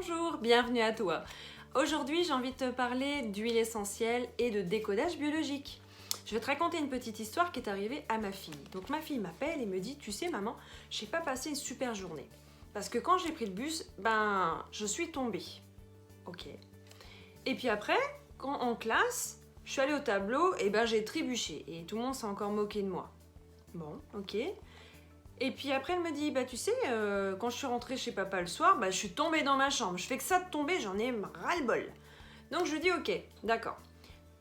Bonjour, bienvenue à toi. Aujourd'hui, j'ai envie de te parler d'huile essentielle et de décodage biologique. Je vais te raconter une petite histoire qui est arrivée à ma fille. Donc ma fille m'appelle et me dit, tu sais maman, j'ai pas passé une super journée. Parce que quand j'ai pris le bus, je suis tombée. Ok. Et puis après, en classe, je suis allée au tableau et j'ai trébuché. Et tout le monde s'est encore moqué de moi. Bon, ok. Et puis après, elle me dit, tu sais, quand je suis rentrée chez papa le soir, je suis tombée dans ma chambre. Je fais que ça de tomber, j'en ai ras-le-bol. Donc je lui dis, ok, d'accord.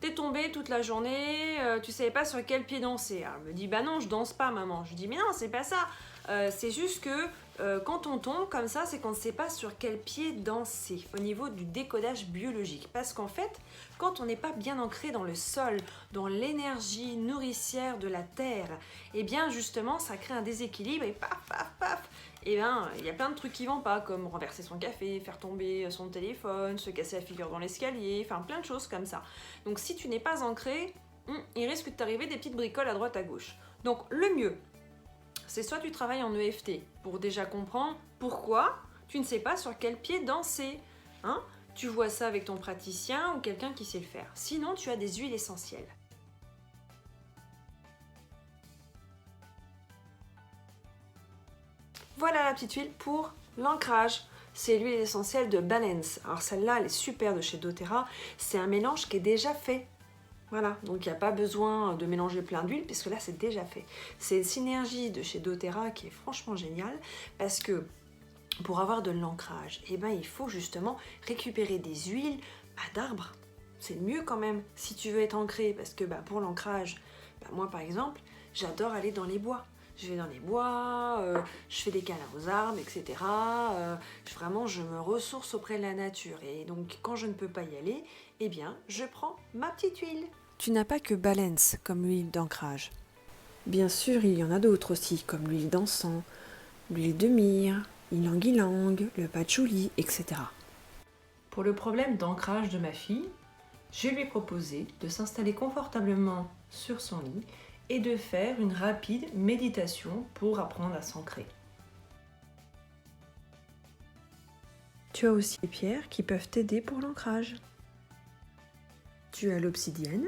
T'es tombée toute la journée, tu savais pas sur quel pied danser. Alors, elle me dit, non, je danse pas, maman. Je lui dis, mais non, c'est pas ça. C'est juste que quand on tombe comme ça, c'est qu'on ne sait pas sur quel pied danser au niveau du décodage biologique. Parce qu'en fait, quand on n'est pas bien ancré dans le sol, dans l'énergie nourricière de la terre, et bien justement, ça crée un déséquilibre et paf, paf, paf. Et il y a plein de trucs qui vont pas, comme renverser son café, faire tomber son téléphone, se casser la figure dans l'escalier, enfin plein de choses comme ça. Donc si tu n'es pas ancré, il risque de t'arriver des petites bricoles à droite à gauche. Donc le mieux, c'est soit tu travailles en EFT pour déjà comprendre pourquoi tu ne sais pas sur quel pied danser. Tu vois ça avec ton praticien ou quelqu'un qui sait le faire. Sinon, tu as des huiles essentielles. Voilà la petite huile pour l'ancrage. C'est l'huile essentielle de Balance. Alors celle-là, elle est super de chez doTERRA. C'est un mélange qui est déjà fait. Voilà, donc il n'y a pas besoin de mélanger plein d'huile puisque là c'est déjà fait. C'est une synergie de chez doTERRA qui est franchement géniale parce que pour avoir de l'ancrage, il faut justement récupérer des huiles d'arbres. C'est mieux quand même si tu veux être ancré parce que pour l'ancrage, moi par exemple, j'adore aller dans les bois. Je vais dans les bois, je fais des câlins aux arbres, etc. Vraiment, je me ressource auprès de la nature. Et donc, quand je ne peux pas y aller, je prends ma petite huile. Tu n'as pas que Balance comme huile d'ancrage. Bien sûr, il y en a d'autres aussi, comme l'huile d'encens, l'huile de myrrhe, l'ylang-ylang, le patchouli, etc. Pour le problème d'ancrage de ma fille, je lui ai proposé de s'installer confortablement sur son lit et de faire une rapide méditation pour apprendre à s'ancrer. Tu as aussi les pierres qui peuvent t'aider pour l'ancrage. Tu as l'obsidienne,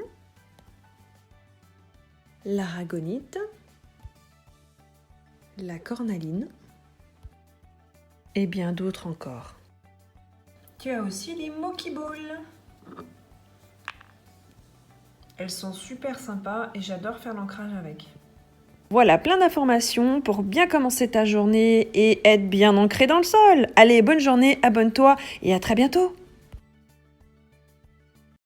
l'aragonite, la cornaline et bien d'autres encore. Tu as aussi les Moki Balls. Elles sont super sympas et j'adore faire l'ancrage avec. Voilà, plein d'informations pour bien commencer ta journée et être bien ancré dans le sol. Allez, bonne journée, abonne-toi et à très bientôt.